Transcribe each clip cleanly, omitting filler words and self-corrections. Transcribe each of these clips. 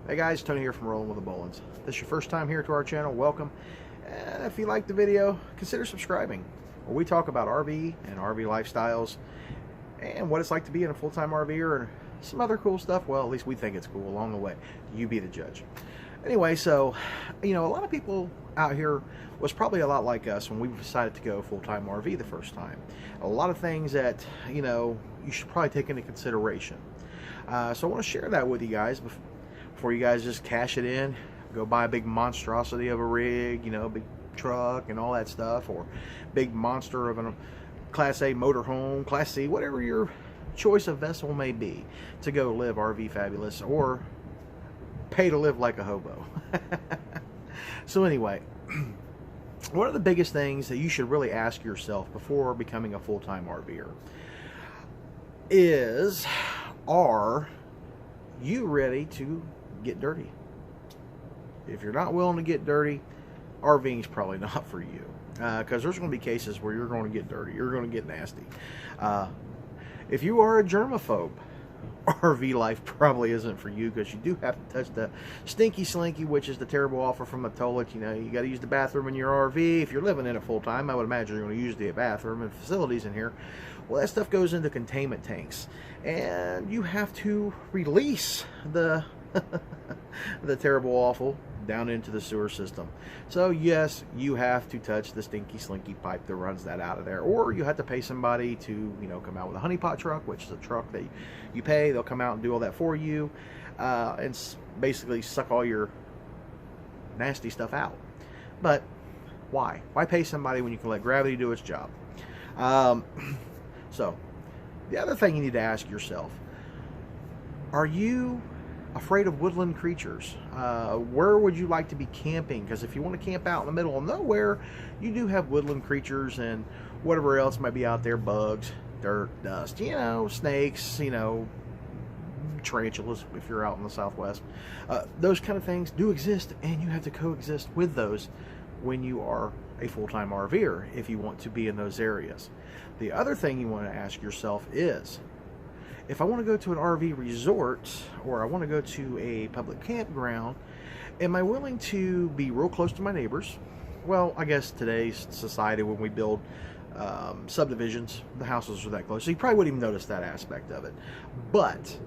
Hey guys, Tony here from Rolling with the Bolins. If this is your first time here to our channel, welcome. And if you like the video, consider subscribing, where we talk about RV and RV lifestyles and what it's like to be in a full-time RVer and some other cool stuff. Well, at least we think it's cool along the way. You be the judge. Anyway, so, a lot of people out here was probably a lot like us when we decided to go full-time RV the first time. A lot of things that, you should probably take into consideration. So I want to share that with you guys before you guys just cash it in, go buy a big monstrosity of a rig, big truck and all that stuff, or big monster of a Class A motorhome, Class C, whatever your choice of vessel may be, to go live RV fabulous or pay to live like a hobo. So anyway, one of the biggest things that you should really ask yourself before becoming a full-time RVer is, are you ready to get dirty? If you're not willing to get dirty, RVing is probably not for you, because there's going to be cases where you're going to get dirty, you're going to get nasty. If you are a germaphobe, RV life probably isn't for you, because you do have to touch the stinky slinky, which is the terrible offer from the toilet. You got to use the bathroom in your RV. If you're living in it full time, I would imagine you're going to use the bathroom and facilities in here. Well, that stuff goes into containment tanks, and you have to release the the terrible awful down into the sewer system. So yes, you have to touch the stinky slinky pipe that runs that out of there, or you have to pay somebody to come out with a honeypot truck, which is a truck that you pay. They'll come out and do all that for you, and basically suck all your nasty stuff out. But why pay somebody when you can let gravity do its job? So the other thing you need to ask yourself, are you afraid of woodland creatures? Where would you like to be camping? Because if you want to camp out in the middle of nowhere, you do have woodland creatures and whatever else might be out there, bugs, dirt, dust, snakes, tarantulas if you're out in the Southwest. Those kind of things do exist, and you have to coexist with those when you are a full-time RVer, if you want to be in those areas. The other thing you want to ask yourself is, if I want to go to an RV resort, or I want to go to a public campground, am I willing to be real close to my neighbors? Well, I guess today's society, when we build subdivisions, the houses are that close, so you probably wouldn't even notice that aspect of it. But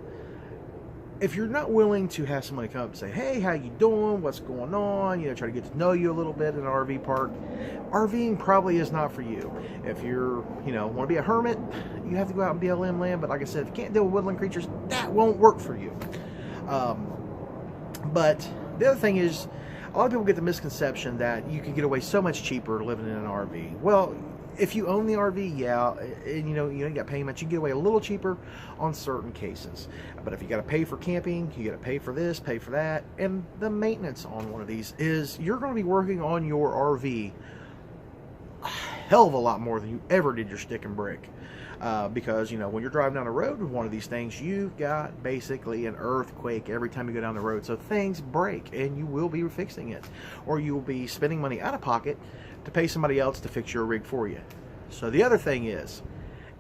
if you're not willing to have somebody come up and say, hey, how you doing, what's going on, try to get to know you a little bit in an RV park, RVing probably is not for you. If you're, want to be a hermit, you have to go out in BLM land. But like I said, if you can't deal with woodland creatures, that won't work for you. But the other thing is, a lot of people get the misconception that you can get away so much cheaper living in an RV. Well, if you own the RV, yeah, and you ain't got payments, you get away a little cheaper on certain cases. But if you got to pay for camping, you got to pay for this, pay for that, and the maintenance on one of these is, you're going to be working on your RV a hell of a lot more than you ever did your stick and brick. Because when you're driving down the road with one of these things, you've got basically an earthquake every time you go down the road. So things break, and you will be fixing it, or you will be spending money out of pocket to pay somebody else to fix your rig for you. So the other thing is,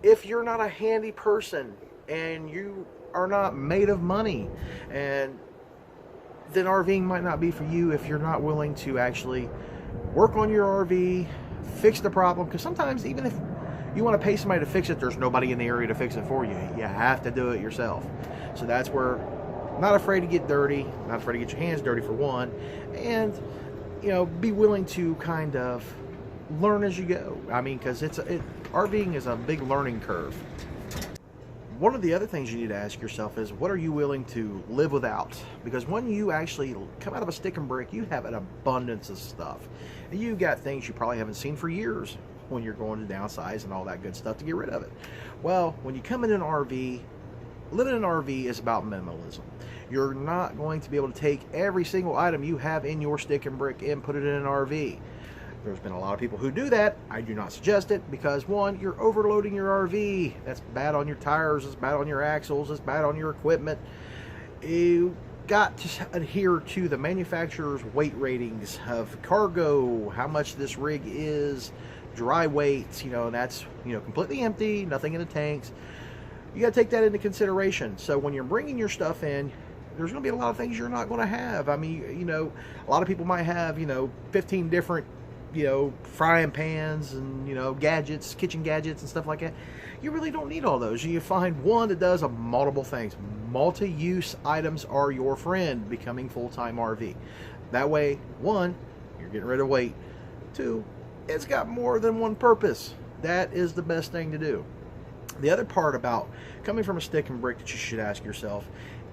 if you're not a handy person and you are not made of money, and then RVing might not be for you if you're not willing to actually work on your RV, fix the problem. Because sometimes, even if you want to pay somebody to fix it, there's nobody in the area to fix it for you. You have to do it yourself. So that's where, not afraid to get dirty, not afraid to get your hands dirty for one, and be willing to kind of learn as you go. I mean, because RVing is a big learning curve. One of the other things you need to ask yourself is, what are you willing to live without? Because when you actually come out of a stick and brick, you have an abundance of stuff. And you got things you probably haven't seen for years when you're going to downsize and all that good stuff to get rid of it. Well, when you come in an RV, living in an RV is about minimalism. You're not going to be able to take every single item you have in your stick and brick and put it in an RV. There's been a lot of people who do that. I do not suggest it, because one, you're overloading your RV. That's bad on your tires, it's bad on your axles, it's bad on your equipment. You got to adhere to the manufacturer's weight ratings of cargo, how much this rig is, dry weights, and that's, completely empty, nothing in the tanks. You got to take that into consideration. So when you're bringing your stuff in, there's going to be a lot of things you're not going to have. I mean, you know, a lot of people might have, you know, 15 different, you know, frying pans and, you know, gadgets, kitchen gadgets and stuff like that. You really don't need all those. You find one that does multiple things. Multi-use items are your friend becoming Full-Time RV. That way, one, you're getting rid of weight. Two, it's got more than one purpose. That is the best thing to do. The other part about coming from a stick and brick that you should ask yourself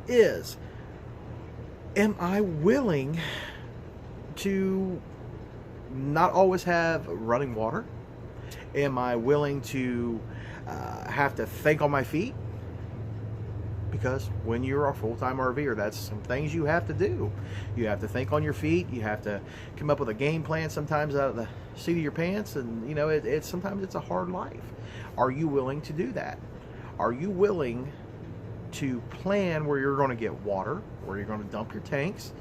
is, am I willing to not always have running water? Am I willing to have to think on my feet? Because when you're a full-time RVer, that's some things you have to do. You have to think on your feet. You have to come up with a game plan sometimes out of the seat of your pants, and you know, sometimes it's a hard life. Are you willing to do that? Are you willing to plan where you're going to get water, where you're going to dump your tanks,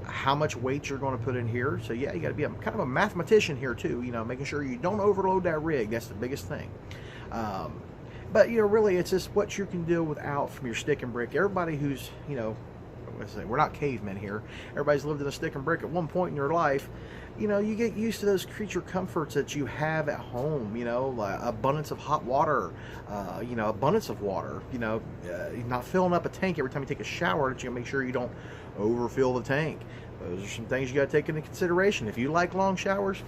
how much weight you're going to put in here? So yeah, you got to be kind of a mathematician here too, you know, making sure you don't overload that rig. That's the biggest thing. But you know, really, it's just what you can do without from your stick and brick. Everybody who's, you know, we're not cavemen here. Everybody's lived in a stick and brick at one point in your life. You know, you get used to those creature comforts that you have at home. You know, like abundance of hot water. You know, abundance of water. You know, not filling up a tank every time you take a shower. That you make sure you don't overfill the tank. Those are some things you got to take into consideration. If you like long showers,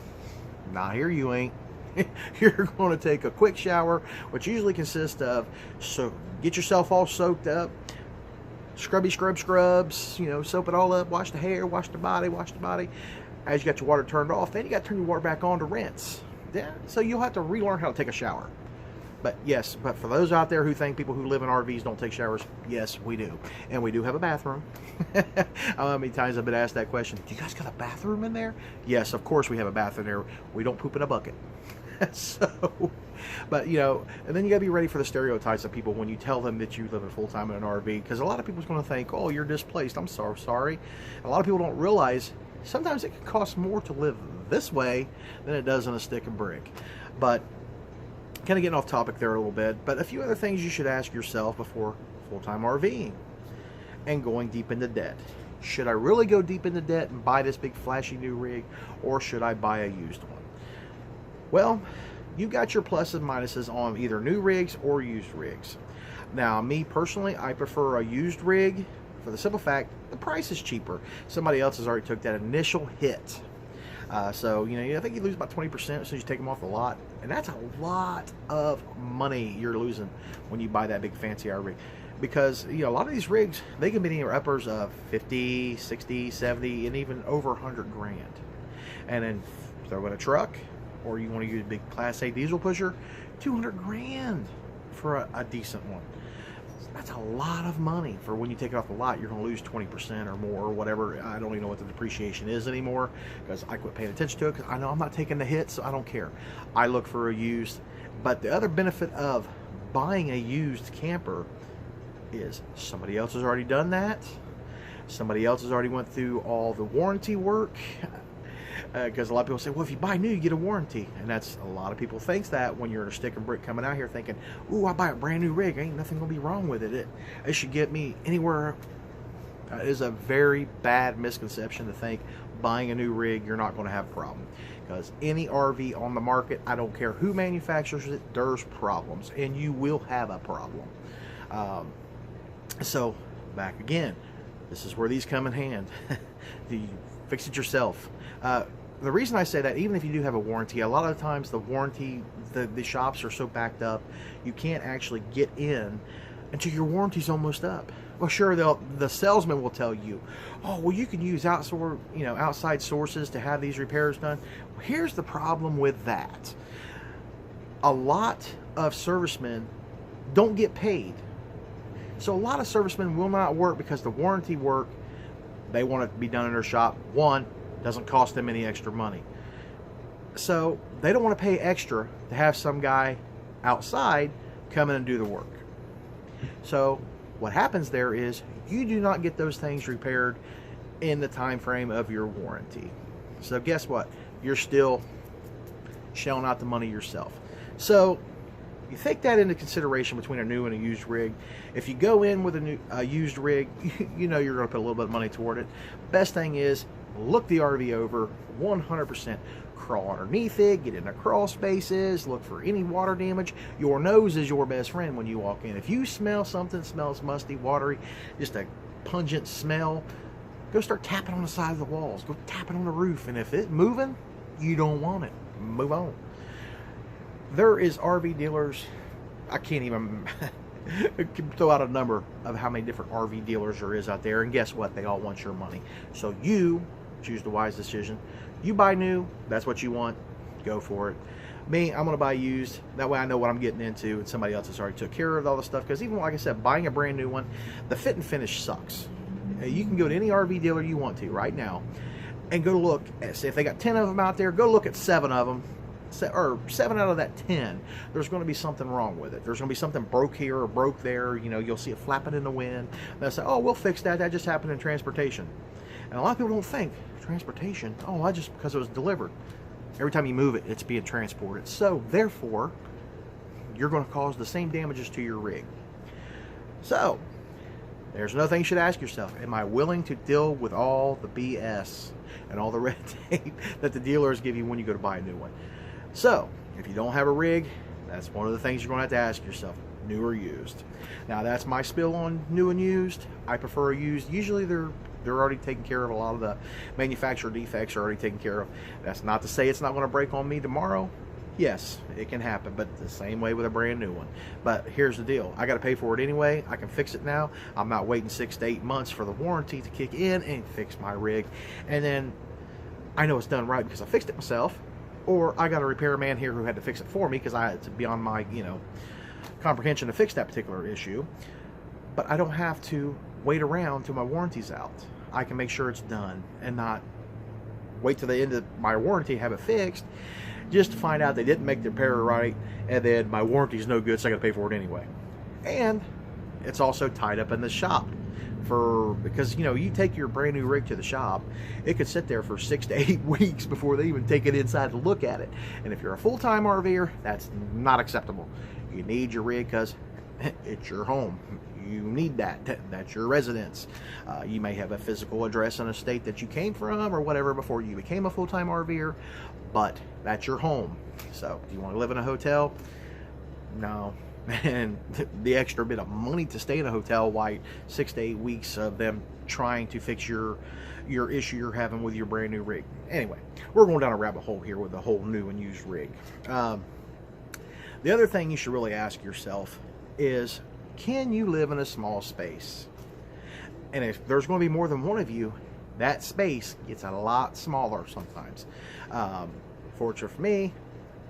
not here you ain't. You're going to take a quick shower, which usually consists of, so get yourself all soaked up, scrubs, you know, soap it all up, wash the hair, wash the body. As you got your water turned off, then you got to turn your water back on to rinse. Yeah, so you'll have to relearn how to take a shower. But yes, but for those out there who think people who live in RVs don't take showers, yes, we do. And we do have a bathroom. How many times I've been asked that question? Do you guys got a bathroom in there? Yes, of course we have a bathroom there. We don't poop in a bucket. So, but you know, and then you gotta be ready for the stereotypes of people when you tell them that you live in full-time in an RV, because a lot of people's going to think, oh, you're displaced. I'm so sorry. A lot of people don't realize sometimes it can cost more to live this way than it does in a stick and brick. But kind of getting off topic there a little bit, but a few other things you should ask yourself before full-time RVing and going deep into debt. Should I really go deep into debt and buy this big flashy new rig, or should I buy a used one? Well, you've got your pluses and minuses on either new rigs or used rigs. Now, me personally, I prefer a used rig for the simple fact the price is cheaper. Somebody else has already took that initial hit. So, you know, I think you lose about 20% as soon as you take them off the lot. And that's a lot of money you're losing when you buy that big fancy R rig. Because, you know, a lot of these rigs, they can be anywhere uppers of 50, 60, 70, and even over 100 grand. And then throw in a truck, or you want to use a big Class A diesel pusher, 200 grand for a decent one. That's a lot of money for when you take it off the lot. You're going to lose 20% or more or whatever. I don't even know what the depreciation is anymore, because I quit paying attention to it, because I know I'm not taking the hits, so I don't care. I look for a used. But the other benefit of buying a used camper is somebody else has already done that. Somebody else has already went through all the warranty work. Because a lot of people say, well, if you buy new, you get a warranty. And that's, a lot of people thinks that when you're in a stick and brick coming out here thinking, ooh, I buy a brand new rig, ain't nothing gonna be wrong with it. It should get me anywhere. It is a very bad misconception to think buying a new rig, you're not gonna have a problem. Because any RV on the market, I don't care who manufactures it, there's problems, and you will have a problem. So back again, this is where these come in hand. You fix it yourself. The reason I say that, even if you do have a warranty, a lot of times the warranty, the shops are so backed up, you can't actually get in until your warranty's almost up. Well, sure, the salesman will tell you, oh, well, you can use outside sources to have these repairs done. Well, here's the problem with that. A lot of servicemen don't get paid. So a lot of servicemen will not work because the warranty work, they want it to be done in their shop. One, doesn't cost them any extra money. So they don't want to pay extra to have some guy outside come in and do the work. So what happens there is you do not get those things repaired in the time frame of your warranty. So guess what? You're still shelling out the money yourself. So you take that into consideration between a new and a used rig. If you go in with a used rig, you know you're going to put a little bit of money toward it. Best thing is look the RV over 100%. Crawl underneath it, get into crawl spaces, look for any water damage. Your nose is your best friend when you walk in. If you smell something smells musty, watery, just a pungent smell, go start tapping on the side of the walls. Go tapping on the roof. And if it's moving, you don't want it. Move on. There is RV dealers, I can't even throw out a number of how many different RV dealers there is out there. And guess what? They all want your money. So you choose the wise decision. You buy new, that's what you want, go for it. Me, I'm going to buy used. That way I know what I'm getting into, and somebody else has already took care of all the stuff. Because even like I said, buying a brand new one, the fit and finish sucks. You can go to any RV dealer you want to right now and go look. If they got 10 of them out there, go look at 7 of them. Or 7 out of that 10, there's going to be something wrong with it. There's going to be something broke here or broke there. You know, you'll see it flapping in the wind. They'll say, oh, we'll fix that. That just happened in transportation. And a lot of people don't think, transportation, oh, I just because it was delivered. Every time you move it, it's being transported. So, therefore, you're going to cause the same damages to your rig. So, there's another thing you should ask yourself. Am I willing to deal with all the BS and all the red tape that the dealers give you when you go to buy a new one? So, if you don't have a rig, that's one of the things you're going to have to ask yourself, new or used. Now, that's my spill on new and used. I prefer used. Usually, they're already taken care of. A lot of the manufacturer defects are already taken care of. That's not to say it's not going to break on me tomorrow. Yes, it can happen, but the same way with a brand new one. But here's the deal. I got to pay for it anyway. I can fix it now. I'm not waiting 6 to 8 months for the warranty to kick in and fix my rig. And then I know it's done right because I fixed it myself. Or I got a repairman here who had to fix it for me because I had to be beyond my, comprehension to fix that particular issue. But I don't have to wait around till my warranty's out. I can make sure it's done and not wait till the end of my warranty, have it fixed, just to find out they didn't make the repair right, and then my warranty's no good, so I got to pay for it anyway. And it's also tied up in the shop because you take your brand new rig to the shop, it could sit there for 6 to 8 weeks before they even take it inside to look at it. And if you're a full-time RVer, that's not acceptable. You need your rig because it's your home. You need that. That's your residence. You may have a physical address in a state that you came from or whatever before you became a full-time RVer, but that's your home. So, do you want to live in a hotel? No. And the extra bit of money to stay in a hotel, why 6 to 8 weeks of them trying to fix your issue you're having with your brand new rig. Anyway, we're going down a rabbit hole here with the whole new and used rig. The other thing you should really ask yourself is, can you live in a small space? And if there's going to be more than one of you, that space gets a lot smaller sometimes. Fortunate for me,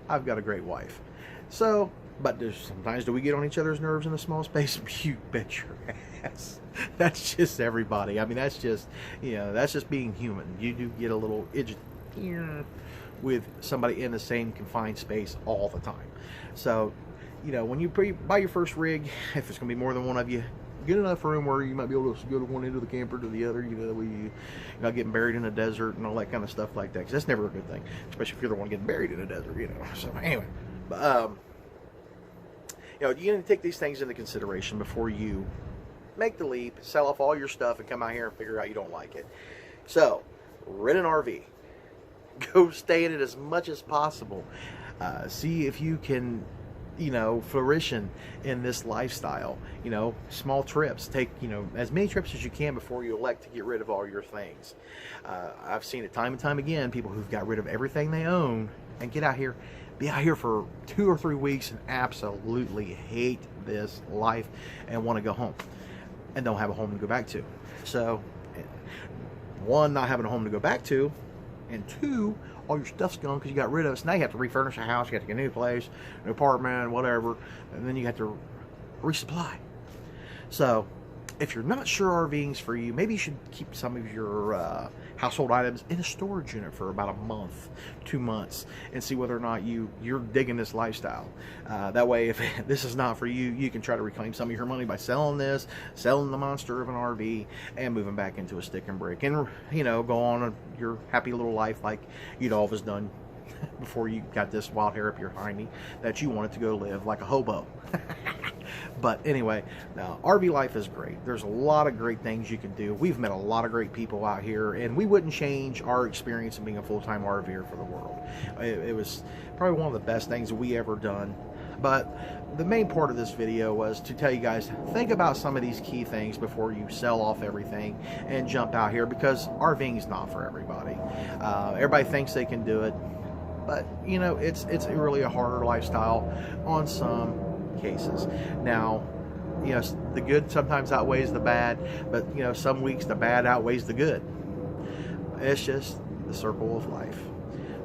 I've got a great wife. So, but sometimes do we get on each other's nerves in a small space? You bet your ass. That's just everybody. I mean, that's just, that's just being human. You do get a little itch with somebody in the same confined space all the time. So, when you buy your first rig, if it's going to be more than one of you, get enough room where you might be able to go to one end of the camper to the other, that way you're not getting buried in a desert and all that kind of stuff like that, because that's never a good thing, especially if you're the one getting buried in a desert, So anyway, but, you need to take these things into consideration before you make the leap, sell off all your stuff, and come out here and figure out you don't like it. So, rent an RV. Go stay in it as much as possible. See if you can, flourish in this lifestyle. Small trips. Take, as many trips as you can before you elect to get rid of all your things. I've seen it time and time again, people who've got rid of everything they own and get out here, be out here for 2 or 3 weeks and absolutely hate this life and want to go home and don't have a home to go back to. So, 1, not having a home to go back to, and 2, all your stuff's gone because you got rid of it. So now you have to refurnish a house, you have to get a new place, new apartment, whatever, and then you have to resupply. So, if you're not sure RVing's for you, maybe you should keep some of your household items in a storage unit for about a month, 2 months, and see whether or not you're digging this lifestyle. That way, if this is not for you, you can try to reclaim some of your money by selling the monster of an RV, and moving back into a stick and brick, and go on your happy little life like you'd always done before you got this wild hair up your hiney that you wanted to go live like a hobo. But anyway, now RV life is great. There's a lot of great things you can do. We've met a lot of great people out here, and we wouldn't change our experience of being a full-time RVer for the world. It was probably one of the best things we ever done. But the main part of this video was to tell you guys, think about some of these key things before you sell off everything and jump out here, because RVing is not for everybody. Everybody thinks they can do it, but you know, it's really a harder lifestyle on some cases. Now, you know, the good sometimes outweighs the bad, but you know, some weeks the bad outweighs the good. It's just the circle of life.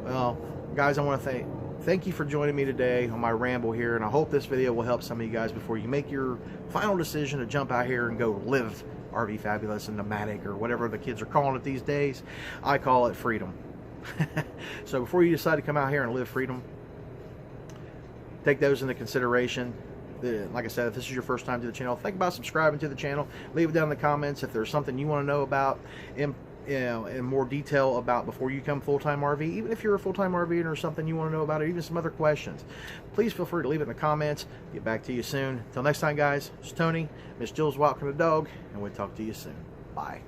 Well, guys, I want to thank you for joining me today on my ramble here, and I hope this video will help some of you guys before you make your final decision to jump out here and go live RV fabulous and nomadic, or whatever the kids are calling it these days. I call it freedom. So before you decide to come out here and live freedom, take those into consideration. Like I said, if this is your first time to the channel, think about subscribing to the channel. Leave it down in the comments if there's something you want to know about in more detail about before you become full-time RV. Even if you're a full-time RV or something you want to know about, or even some other questions, please feel free to leave it in the comments. Get back to you soon. Until next time, guys, it's Tony, Miss Jill's walking the dog, and we'll talk to you soon. Bye.